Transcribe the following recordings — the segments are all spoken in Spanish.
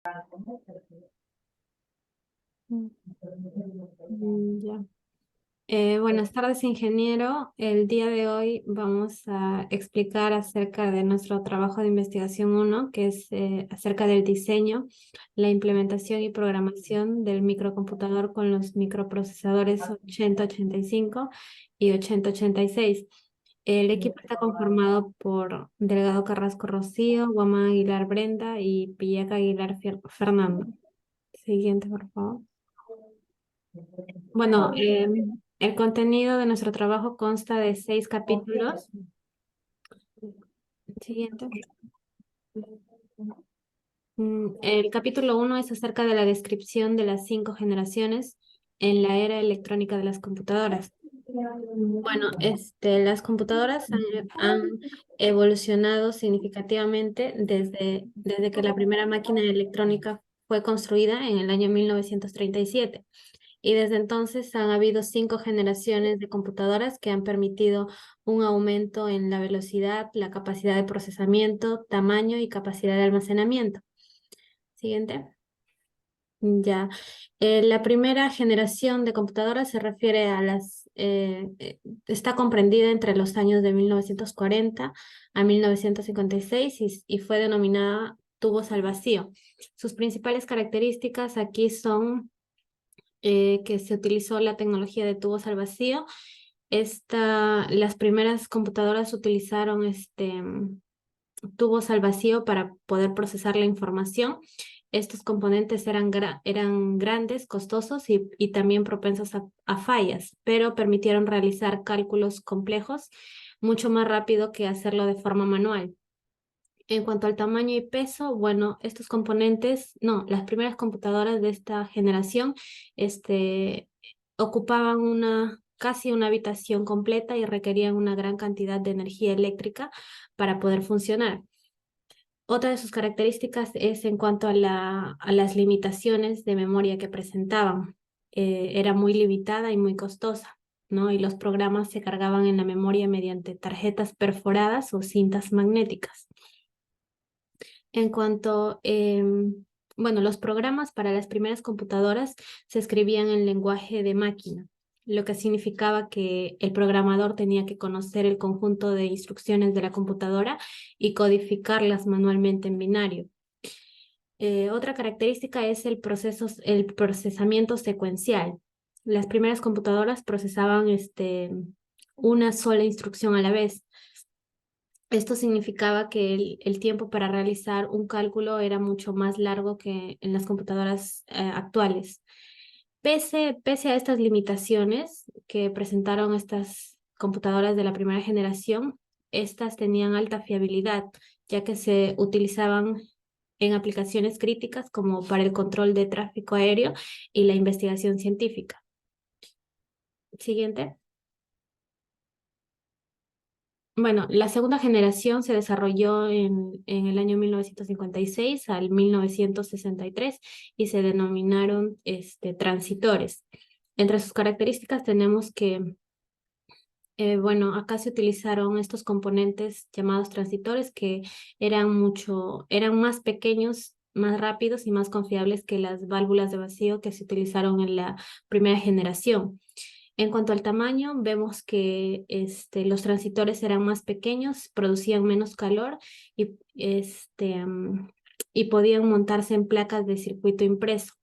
Ya. Buenas tardes, ingeniero. El día de hoy vamos a explicar acerca de nuestro trabajo de investigación uno, que es acerca del diseño, la implementación y programación del microcomputador con los microprocesadores 8085 y 8086. El equipo está conformado por Delgado Carrasco Rocío, Guamán Aguilar Brenda y Pillaca Aguilar Fernando. Siguiente, por favor. Bueno, el contenido de nuestro trabajo consta de 6 capítulos. Siguiente. El capítulo 1 es acerca de la descripción de las 5 generaciones en la era electrónica de las computadoras. Bueno, las computadoras han evolucionado significativamente desde que la primera máquina electrónica fue construida en el año 1937. Y desde entonces han habido 5 generaciones de computadoras que han permitido un aumento en la velocidad, la capacidad de procesamiento, tamaño y capacidad de almacenamiento. Siguiente. Ya. La primera generación de computadoras se refiere a está comprendida entre los años de 1940 a 1956 y fue denominada tubos al vacío. Sus principales características aquí son que se utilizó la tecnología de tubos al vacío. Las primeras computadoras utilizaron tubos al vacío para poder procesar la información. Estos componentes eran grandes, costosos y también propensos a fallas, pero permitieron realizar cálculos complejos mucho más rápido que hacerlo de forma manual. En cuanto al tamaño y peso, bueno, estos componentes, no, las primeras computadoras de esta generación, ocupaban casi una habitación completa y requerían una gran cantidad de energía eléctrica para poder funcionar. Otra de sus características es en cuanto a las limitaciones de memoria que presentaban. Era muy limitada y muy costosa, ¿no? Y los programas se cargaban en la memoria mediante tarjetas perforadas o cintas magnéticas. En cuanto, bueno, los programas para las primeras computadoras se escribían en lenguaje de máquina, lo que significaba que el programador tenía que conocer el conjunto de instrucciones de la computadora y codificarlas manualmente en binario. Otra característica es el procesamiento secuencial. Las primeras computadoras procesaban una sola instrucción a la vez. Esto significaba que el tiempo para realizar un cálculo era mucho más largo que en las computadoras actuales. Pese a estas limitaciones que presentaron estas computadoras de la primera generación, estas tenían alta fiabilidad, ya que se utilizaban en aplicaciones críticas como para el control de tráfico aéreo y la investigación científica. Siguiente. Bueno, la segunda generación se desarrolló en el año 1956 al 1963 y se denominaron transitores. Entre sus características tenemos que, bueno, acá se utilizaron estos componentes llamados transitores que eran más pequeños, más rápidos y más confiables que las válvulas de vacío que se utilizaron en la primera generación. En cuanto al tamaño, vemos que los transitores eran más pequeños, producían menos calor y, y podían montarse en placas de circuito impreso.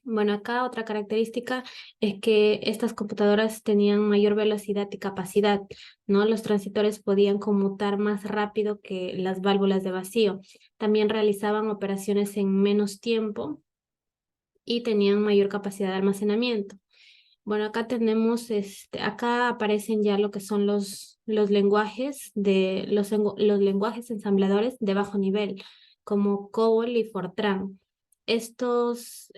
Bueno, acá otra característica es que estas computadoras tenían mayor velocidad y capacidad, ¿no? Los transitores podían conmutar más rápido que las válvulas de vacío. También realizaban operaciones en menos tiempo y tenían mayor capacidad de almacenamiento. Bueno, acá tenemos, acá aparecen ya lo que son los lenguajes los lenguajes ensambladores de bajo nivel, como COBOL y Fortran. Estos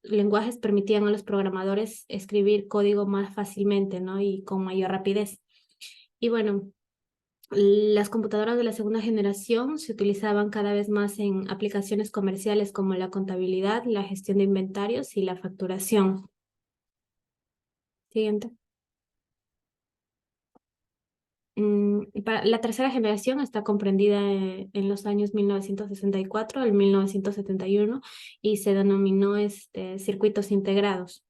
lenguajes permitían a los programadores escribir código más fácilmente, ¿no? Y con mayor rapidez. Y bueno, las computadoras de la segunda generación se utilizaban cada vez más en aplicaciones comerciales como la contabilidad, la gestión de inventarios y la facturación. Siguiente. Para la tercera generación está comprendida en los años 1964 al 1971 y se denominó circuitos integrados.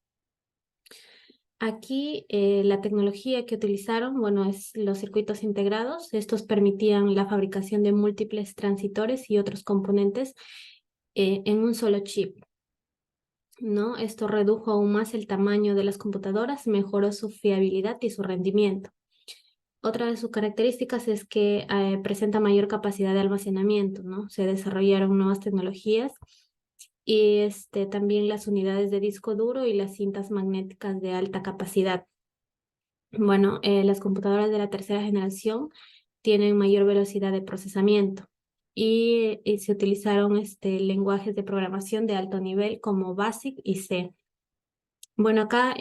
Aquí la tecnología que utilizaron, bueno, es los circuitos integrados. Estos permitían la fabricación de múltiples transitores y otros componentes en un solo chip, ¿no? Esto redujo aún más el tamaño de las computadoras, mejoró su fiabilidad y su rendimiento. Otra de sus características es que presenta mayor capacidad de almacenamiento, ¿no? Se desarrollaron nuevas tecnologías y también las unidades de disco duro y las cintas magnéticas de alta capacidad. Bueno, las computadoras de la tercera generación tienen mayor velocidad de procesamiento y se utilizaron lenguajes de programación de alto nivel como BASIC y C. Bueno, acá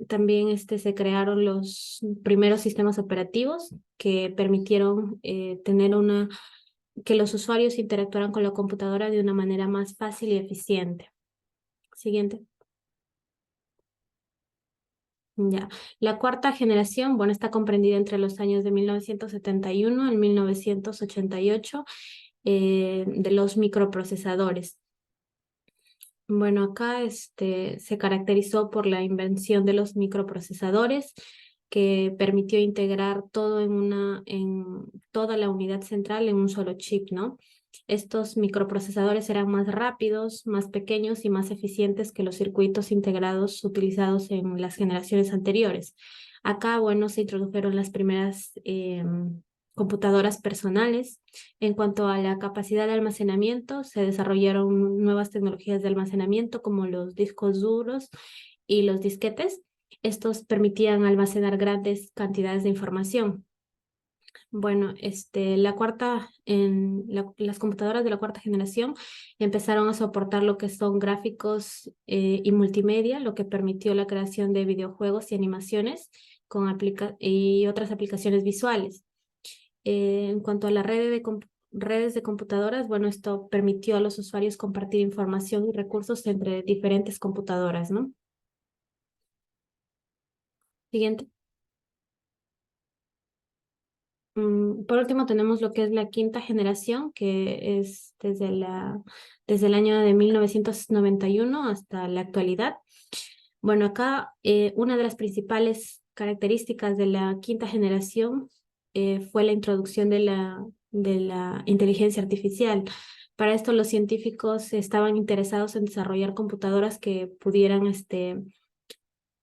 también se crearon los primeros sistemas operativos que permitieron que los usuarios interactuaran con la computadora de una manera más fácil y eficiente. Siguiente. Ya. La cuarta generación, bueno, está comprendida entre los años de 1971 y 1988 de los microprocesadores. Bueno, acá se caracterizó por la invención de los microprocesadores que permitió integrar todo en toda la unidad central en un solo chip, ¿no? Estos microprocesadores eran más rápidos, más pequeños y más eficientes que los circuitos integrados utilizados en las generaciones anteriores. Acá, bueno, se introdujeron las primeras computadoras personales. En cuanto a la capacidad de almacenamiento, se desarrollaron nuevas tecnologías de almacenamiento como los discos duros y los disquetes. Estos permitían almacenar grandes cantidades de información. Bueno, las computadoras de la cuarta generación empezaron a soportar lo que son gráficos y multimedia, lo que permitió la creación de videojuegos y animaciones y otras aplicaciones visuales. En cuanto a la redes de computadoras, bueno, esto permitió a los usuarios compartir información y recursos entre diferentes computadoras, ¿no? Siguiente. Por último, tenemos lo que es la quinta generación, que es desde el año de 1991 hasta la actualidad. Bueno, acá una de las principales características de la quinta generación fue la introducción de la inteligencia artificial. Para esto, los científicos estaban interesados en desarrollar computadoras que pudieran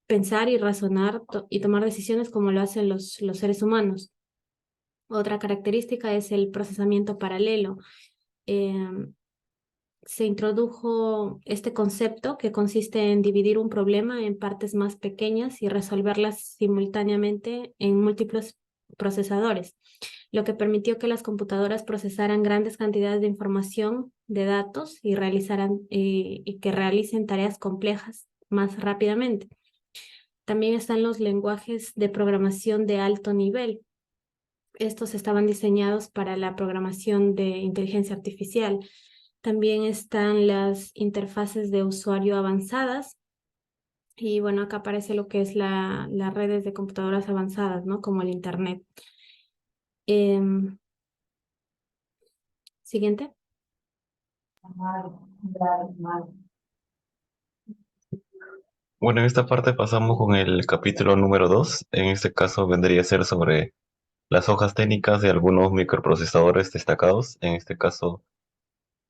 pensar y razonar y tomar decisiones como lo hacen los seres humanos. Otra característica es el procesamiento paralelo. Em, Se introdujo este concepto que consiste en dividir un problema en partes más pequeñas y resolverlas simultáneamente en múltiples procesadores, lo que permitió que las computadoras procesaran grandes cantidades de información, de datos y que realicen tareas complejas más rápidamente. También están los lenguajes de programación de alto nivel. Estos estaban diseñados para la programación de inteligencia artificial. También están las interfaces de usuario avanzadas. Y bueno, acá aparece lo que es las redes de computadoras avanzadas, ¿no? Como el Internet. Em, Siguiente. Bueno, en esta parte pasamos con el capítulo número 2. En este caso vendría a ser sobre las hojas técnicas de algunos microprocesadores destacados. En este caso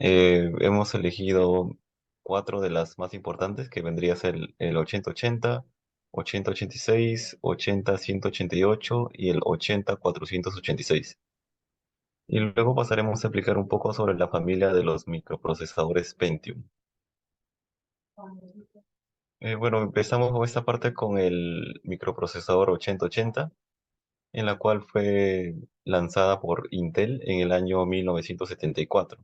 hemos elegido cuatro de las más importantes, que vendría a ser el 8080, 8086, 80188 y el 80486. Y luego pasaremos a explicar un poco sobre la familia de los microprocesadores Pentium. Bueno, empezamos con esta parte con el microprocesador 8080, en la cual fue lanzada por Intel en el año 1974,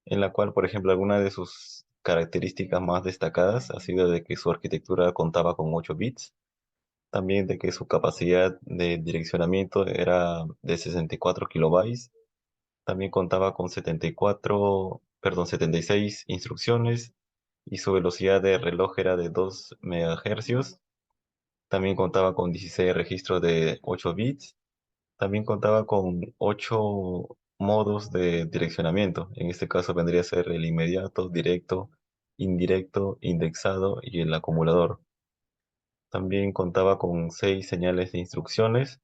en la cual, por ejemplo, alguna de sus características más destacadas ha sido de que su arquitectura contaba con 8 bits, también de que su capacidad de direccionamiento era de 64 kilobytes, también contaba con 76 instrucciones y su velocidad de reloj era de 2 MHz. También contaba con 16 registros de 8 bits También contaba con 8 modos de direccionamiento. En este caso vendría a ser el inmediato, directo, indirecto, indexado y el acumulador. También contaba con 6 señales de instrucciones.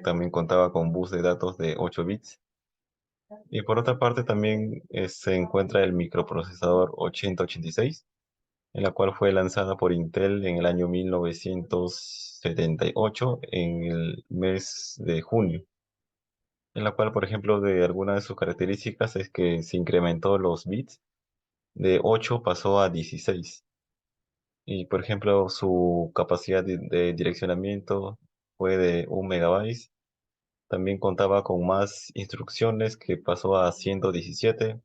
También contaba con bus de datos de 8 bits. Y por otra parte también se encuentra el microprocesador 8086, en la cual fue lanzada por Intel en el año 1978, en el mes de junio. En la cual, por ejemplo, de alguna de sus características es que se incrementó los bits, de 8 pasó a 16. Y, por ejemplo, su capacidad de direccionamiento fue de 1 MB. También contaba con más instrucciones, que pasó a 117.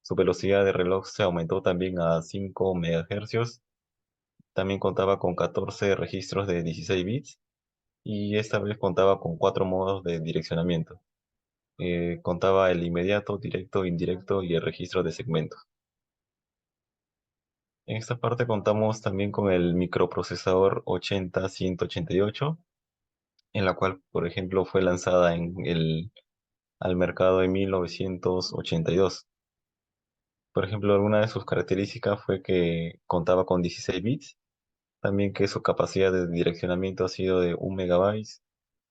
Su velocidad de reloj se aumentó también a 5 MHz. También contaba con 14 registros de 16 bits y esta vez contaba con 4 modos de direccionamiento. Contaba el inmediato, directo, indirecto y el registro de segmentos. En esta parte contamos también con el microprocesador 80188, en la cual, por ejemplo, fue lanzada al mercado en 1982. Por ejemplo, alguna de sus características fue que contaba con 16 bits, también que su capacidad de direccionamiento ha sido de 1 MB.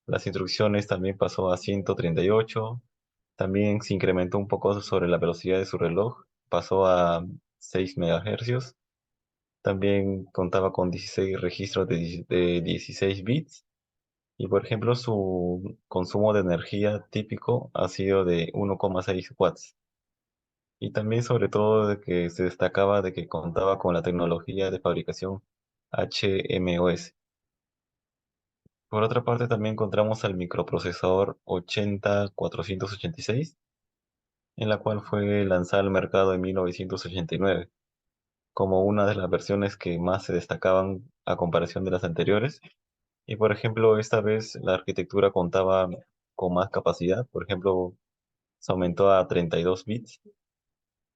Las instrucciones también pasó a 138. También se incrementó un poco sobre la velocidad de su reloj, pasó a 6 MHz. También contaba con 16 registros de 16 bits. Y por ejemplo, su consumo de energía típico ha sido de 1,6 watts. Y también sobre todo de que se destacaba de que contaba con la tecnología de fabricación HMOS. Por otra parte, también encontramos al microprocesador 80486, en la cual fue lanzada al mercado en 1989, como una de las versiones que más se destacaban a comparación de las anteriores. Y por ejemplo, esta vez la arquitectura contaba con más capacidad. Por ejemplo, se aumentó a 32 bits.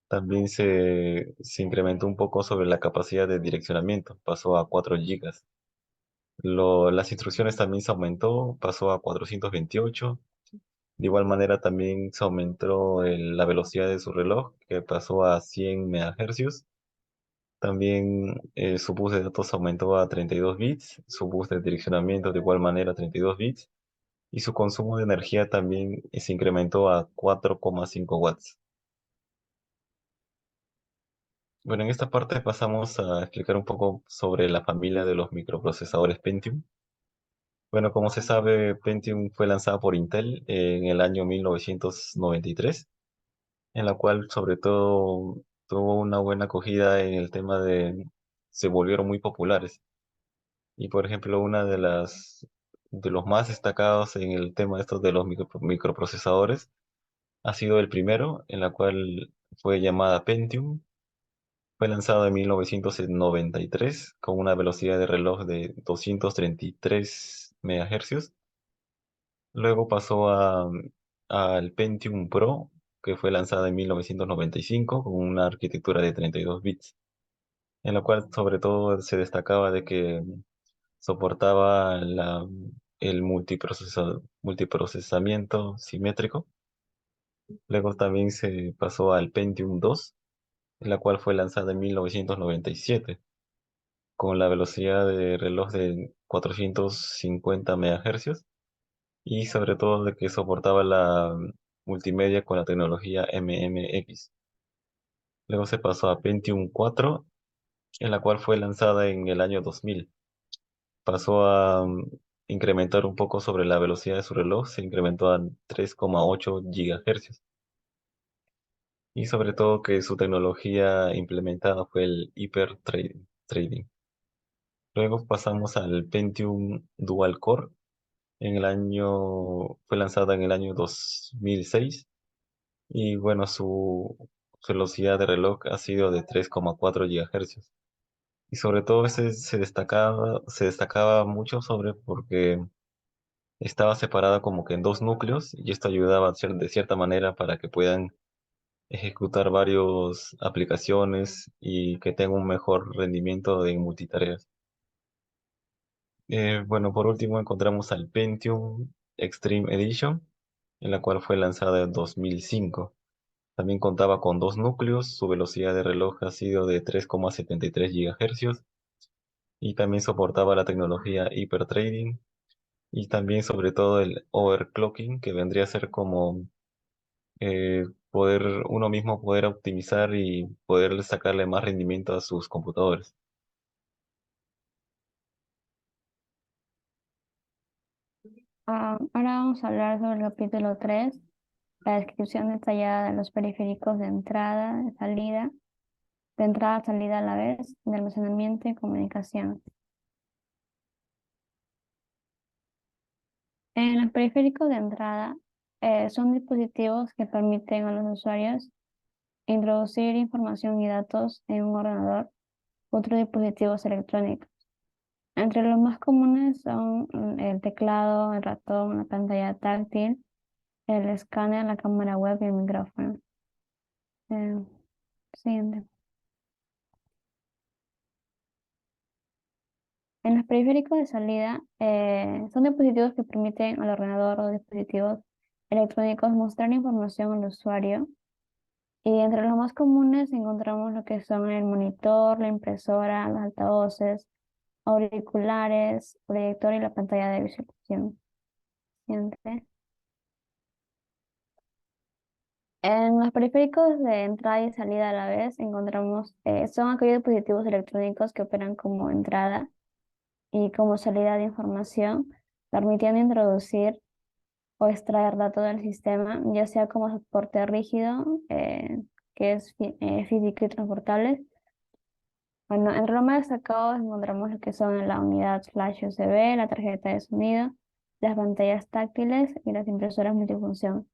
También se incrementó un poco sobre la capacidad de direccionamiento, pasó a 4 gigas. Las instrucciones también se aumentó, pasó a 428. De igual manera también se aumentó la velocidad de su reloj, que pasó a 100 MHz. También su bus de datos aumentó a 32 bits, su bus de direccionamiento de igual manera a 32 bits, y su consumo de energía también se incrementó a 4,5 watts. Bueno, en esta parte pasamos a explicar un poco sobre la familia de los microprocesadores Pentium. Bueno, como se sabe, Pentium fue lanzada por Intel en el año 1993, en la cual sobre todo tuvo una buena acogida en el tema se volvieron muy populares. Y por ejemplo, una de los más destacados en el tema estos de los microprocesadores ha sido el primero, en la cual fue llamada Pentium. Fue lanzado en 1993 con una velocidad de reloj de 233 MHz. Luego pasó al Pentium Pro, que fue lanzado en 1995 con una arquitectura de 32 bits, en la cual sobre todo se destacaba de que soportaba el multiprocesamiento simétrico. Luego también se pasó al Pentium 2, la cual fue lanzada en 1997 con la velocidad de reloj de 450 MHz y sobre todo de que soportaba la multimedia con la tecnología MMX. Luego se pasó a Pentium 4, en la cual fue lanzada en el año 2000. Pasó a incrementar un poco sobre la velocidad de su reloj, se incrementó a 3,8 GHz. Y sobre todo que su tecnología implementada fue el Trading. Luego pasamos al Pentium Dual Core. Fue lanzada en el año 2006 y bueno, su velocidad de reloj ha sido de 3,4 GHz. Y sobre todo ese se destacaba mucho sobre porque estaba separada como que en dos núcleos y esto ayudaba de cierta manera para que puedan ejecutar varias aplicaciones y que tengan un mejor rendimiento en multitareas. Bueno, por último encontramos al Pentium. Extreme Edition, en la cual fue lanzada en 2005. También contaba con dos núcleos, su velocidad de reloj ha sido de 3,73 GHz y también soportaba la tecnología Hyperthreading y también sobre todo el overclocking, que vendría a ser como poder uno mismo poder optimizar y poder sacarle más rendimiento a sus computadores. Ahora vamos a hablar sobre el capítulo 3, la descripción detallada de los periféricos de entrada, salida a la vez, de almacenamiento y comunicación. En los periféricos de entrada son dispositivos que permiten a los usuarios introducir información y datos en un ordenador u otros dispositivos electrónicos. Entre los más comunes son el teclado, el ratón, la pantalla táctil, el escáner, la cámara web y el micrófono. Eh, Siguiente. En los periféricos de salida son dispositivos que permiten al ordenador o dispositivos electrónicos mostrar información al usuario. Y entre los más comunes encontramos lo que son el monitor, la impresora, los altavoces, auriculares, proyector y la pantalla de visualización. Siguiente. En los periféricos de entrada y salida a la vez encontramos, son aquellos dispositivos electrónicos que operan como entrada y como salida de información, permitiendo introducir o extraer datos del sistema, ya sea como soporte rígido, que es físico y transportable. Bueno, entre lo más destacados encontramos lo que son la unidad flash USB, la tarjeta de sonido, las pantallas táctiles y las impresoras multifunción.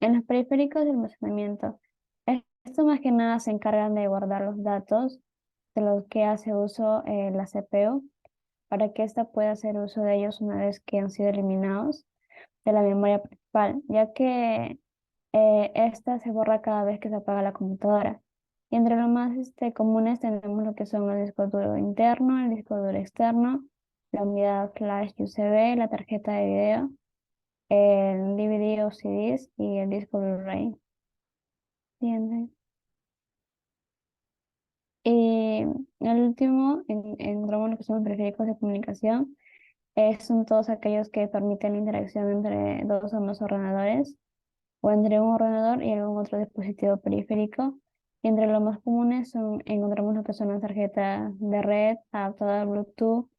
En los periféricos de almacenamiento, estos más que nada se encargan de guardar los datos de los que hace uso la CPU para que ésta pueda hacer uso de ellos una vez que han sido eliminados de la memoria principal, ya que esta se borra cada vez que se apaga la computadora. Y entre los más comunes tenemos lo que son el disco duro interno, el disco duro externo, la unidad flash USB, la tarjeta de video, el DVD o CDs y el disco Blu-ray. ¿Entienden? Y el último, encontramos lo que son los periféricos de comunicación. Son todos aquellos que permiten la interacción entre dos o más ordenadores o entre un ordenador y algún otro dispositivo periférico. Y entre los más comunes encontramos lo que son las tarjetas de red, adaptador Bluetooth,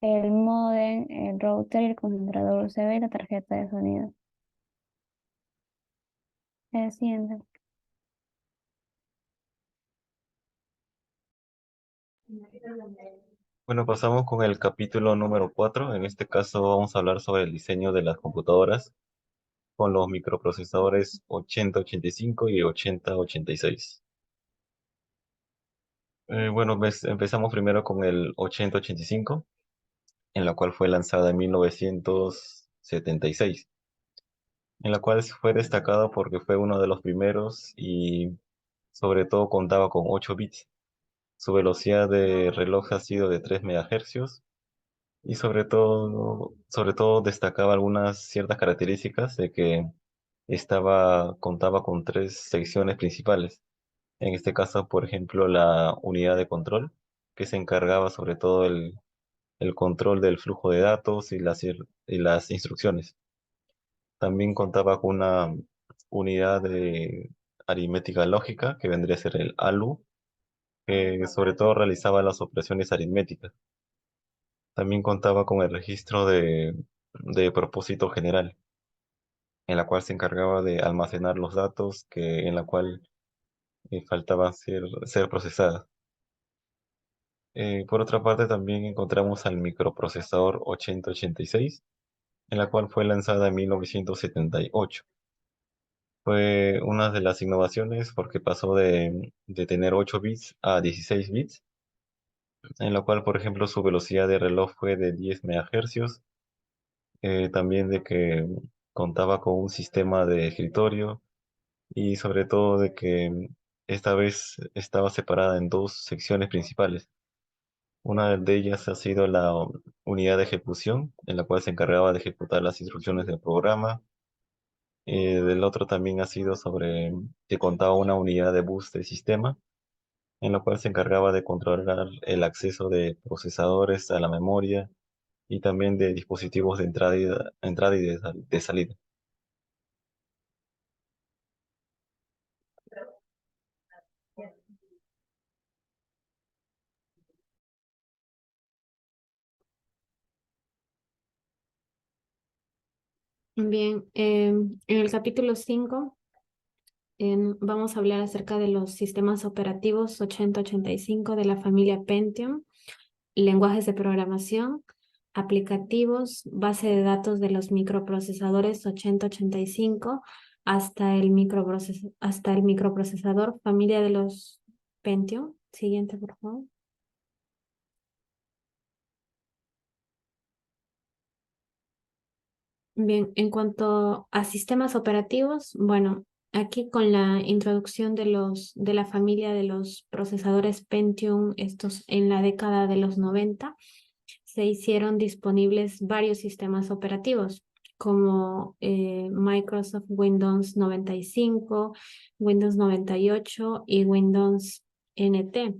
el módem, el router y el concentrador USB y la tarjeta de sonido. El siguiente. Bueno, pasamos con el capítulo número 4. En este caso vamos a hablar sobre el diseño de las computadoras con los microprocesadores 8085 y 8086. Bueno, empezamos primero con el 8085, en la cual fue lanzada en 1976, en la cual fue destacado porque fue uno de los primeros y sobre todo contaba con 8 bits. Su velocidad de reloj ha sido de 3 MHz y sobre todo destacaba algunas ciertas características de que contaba con tres secciones principales. En este caso, por ejemplo, la unidad de control, que se encargaba sobre todo el control del flujo de datos y las instrucciones. También contaba con una unidad de aritmética lógica, que vendría a ser el ALU, que sobre todo realizaba las operaciones aritméticas. También contaba con el registro de propósito general, en la cual se encargaba de almacenar los datos en la cual faltaban ser procesadas. Por otra parte, también encontramos al microprocesador 8086, en la cual fue lanzada en 1978. Fue una de las innovaciones porque pasó de tener 8 bits a 16 bits, en la cual, por ejemplo, su velocidad de reloj fue de 10 MHz, también de que contaba con un sistema de escritorio y sobre todo de que esta vez estaba separada en dos secciones principales. Una de ellas ha sido la unidad de ejecución, en la cual se encargaba de ejecutar las instrucciones del programa. Del otro también ha sido sobre que contaba una unidad de bus de sistema, en la cual se encargaba de controlar el acceso de procesadores a la memoria y también de dispositivos de entrada y de salida. Bien, en el capítulo 5 vamos a hablar acerca de los sistemas operativos 8085 de la familia Pentium, lenguajes de programación, aplicativos, base de datos de los microprocesadores 8085 hasta el microprocesador familia de los Pentium. Siguiente, por favor. Bien, en cuanto a sistemas operativos, bueno, aquí con la introducción de la familia de los procesadores Pentium, estos en la década de los 90, se hicieron disponibles varios sistemas operativos como Microsoft Windows 95, Windows 98 y Windows NT.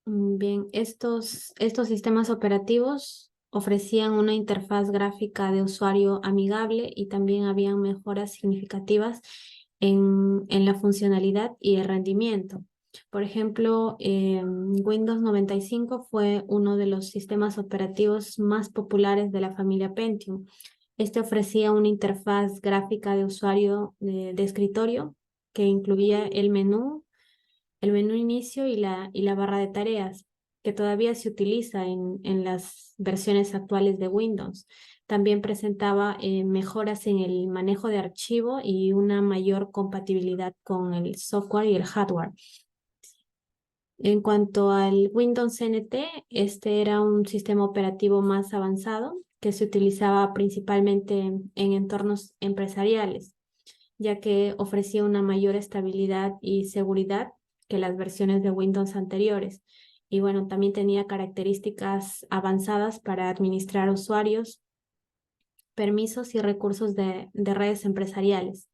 Bien, estos sistemas operativos ofrecían una interfaz gráfica de usuario amigable y también habían mejoras significativas en la funcionalidad y el rendimiento. Por ejemplo, Windows 95 fue uno de los sistemas operativos más populares de la familia Pentium. Este ofrecía una interfaz gráfica de usuario de escritorio que incluía el menú inicio y la barra de tareas, que todavía se utiliza en las versiones actuales de Windows. También presentaba mejoras en el manejo de archivo y una mayor compatibilidad con el software y el hardware. En cuanto al Windows NT, este era un sistema operativo más avanzado que se utilizaba principalmente en entornos empresariales, ya que ofrecía una mayor estabilidad y seguridad que las versiones de Windows anteriores. Y bueno, también tenía características avanzadas para administrar usuarios, permisos y recursos de redes empresariales.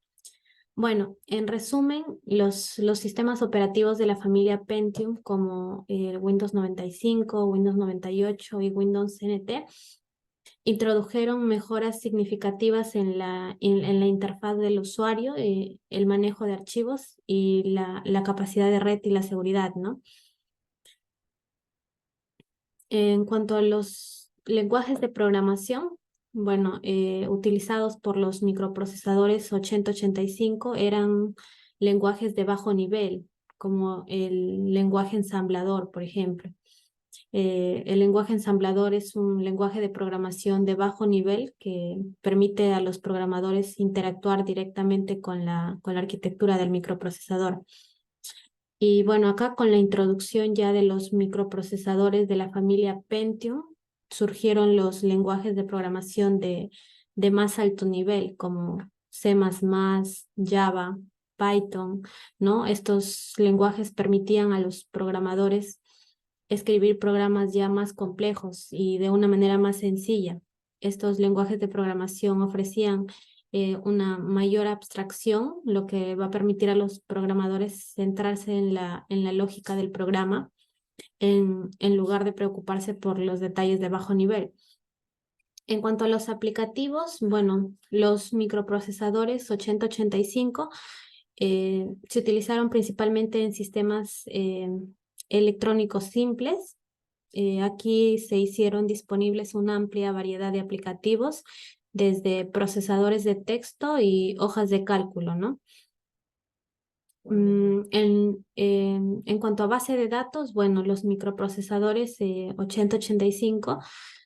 Bueno, en resumen, los sistemas operativos de la familia Pentium, como el Windows 95, Windows 98 y Windows NT, introdujeron mejoras significativas en la interfaz del usuario, el manejo de archivos y la capacidad de red y la seguridad, ¿no? En cuanto a los lenguajes de programación, bueno, utilizados por los microprocesadores 8085 eran lenguajes de bajo nivel, como el lenguaje ensamblador, por ejemplo. El lenguaje ensamblador es un lenguaje de programación de bajo nivel que permite a los programadores interactuar directamente con la arquitectura del microprocesador. Y bueno, acá con la introducción ya de los microprocesadores de la familia Pentium, surgieron los lenguajes de programación de más alto nivel, como C++, Java, Python, ¿no? Estos lenguajes permitían a los programadores escribir programas ya más complejos y de una manera más sencilla. Estos lenguajes de programación ofrecían una mayor abstracción, lo que va a permitir a los programadores centrarse en la lógica del programa en lugar de preocuparse por los detalles de bajo nivel. En cuanto a los aplicativos, bueno, los microprocesadores 8085 se utilizaron principalmente en sistemas electrónicos simples. Aquí se hicieron disponibles una amplia variedad de aplicativos, desde procesadores de texto y hojas de cálculo, ¿no? En cuanto a base de datos, bueno, los microprocesadores 8085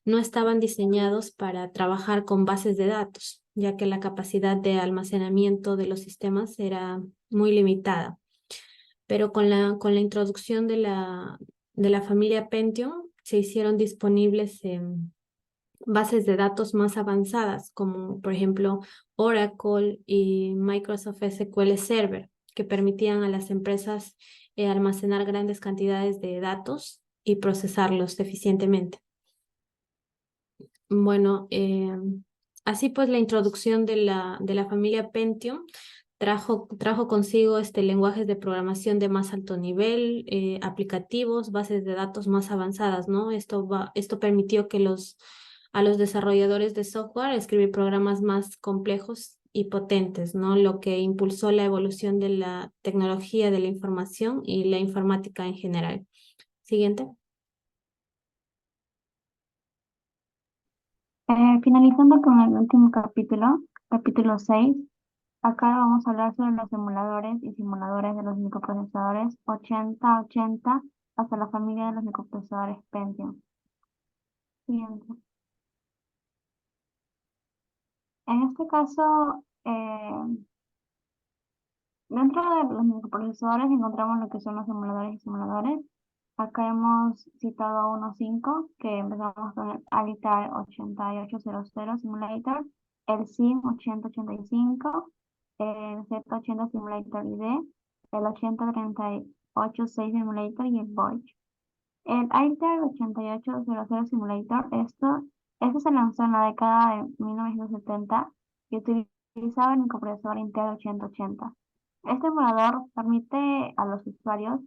no estaban diseñados para trabajar con bases de datos, ya que la capacidad de almacenamiento de los sistemas era muy limitada. Pero con la introducción de la familia Pentium se hicieron disponibles bases de datos más avanzadas, como por ejemplo Oracle y Microsoft SQL Server, que permitían a las empresas almacenar grandes cantidades de datos y procesarlos eficientemente. Bueno, así pues la introducción de la familia Pentium trajo consigo lenguajes de programación de más alto nivel, aplicativos, bases de datos más avanzadas, ¿no? Esto permitió a los desarrolladores de software escribir programas más complejos y potentes, ¿no? Lo que impulsó la evolución de la tecnología de la información y la informática en general. Siguiente. Finalizando con el último capítulo, capítulo 6, acá vamos a hablar sobre los emuladores y simuladores de los microprocesadores 8080 hasta la familia de los microprocesadores Pentium. Siguiente. En este caso, dentro de los microprocesadores encontramos lo que son los emuladores y simuladores. Acá hemos citado a unos 5, que empezamos con el Alitar 8800 Simulator, el SIM 8085, el Z80 Simulator ID, el 80386 Simulator y el Voyage. El Alitar 8800 Simulator, esto se lanzó en la década de 1970 y utilizaba el microprocesador Intel 8080. Este emulador permite a los usuarios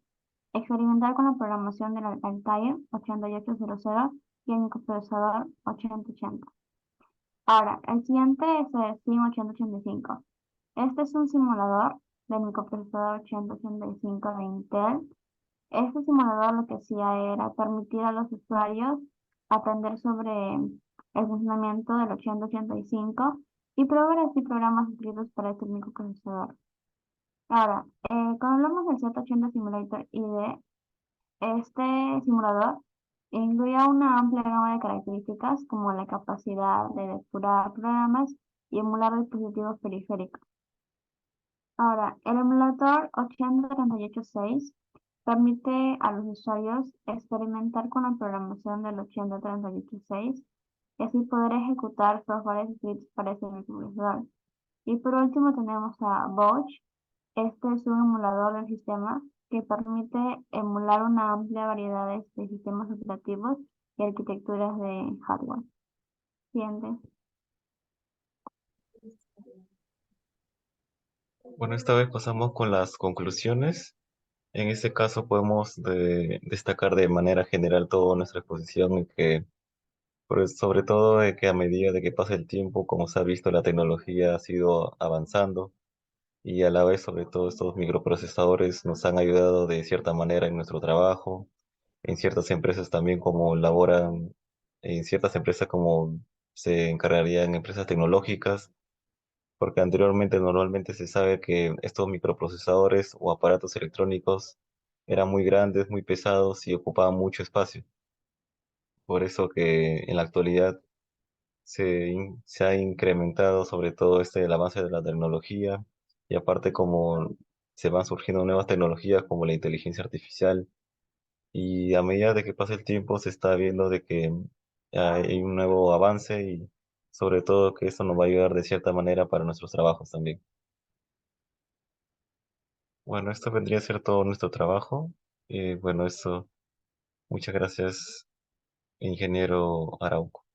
experimentar con la programación del Altair 8800 y el microprocesador 8080. Ahora, el siguiente es el SIM 8085. Este es un simulador del microprocesador 8085 de Intel. Este simulador lo que hacía era permitir a los usuarios aprender sobre el funcionamiento del 8085 y probar así programas escritos para este microprocesador. Ahora, cuando hablamos del Z80 Simulator IDE, este simulador incluía una amplia gama de características como la capacidad de depurar programas y emular dispositivos periféricos. Ahora, el emulador 80386 permite a los usuarios experimentar con la programación del 80386 y así poder ejecutar software scripts para este microprocesador. Y por último tenemos a Bosch. Este es un emulador del sistema que permite emular una amplia variedad de sistemas operativos y arquitecturas de hardware. Siguiente. Bueno, esta vez pasamos con las conclusiones. En este caso podemos destacar de manera general toda nuestra exposición y que, pues, sobre todo de que a medida de que pasa el tiempo, como se ha visto, la tecnología ha sido avanzando y a la vez, sobre todo, estos microprocesadores nos han ayudado de cierta manera en nuestro trabajo, en ciertas empresas también como laboran, en ciertas empresas como se encargarían empresas tecnológicas, porque anteriormente normalmente se sabe que estos microprocesadores o aparatos electrónicos eran muy grandes, muy pesados y ocupaban mucho espacio. Por eso que en la actualidad se ha incrementado sobre todo el avance de la tecnología y aparte como se van surgiendo nuevas tecnologías como la inteligencia artificial y a medida de que pasa el tiempo se está viendo de que hay un nuevo avance y sobre todo que eso nos va a ayudar de cierta manera para nuestros trabajos también. Bueno, esto vendría a ser todo nuestro trabajo. Bueno, eso, muchas gracias, ingeniero Arauco.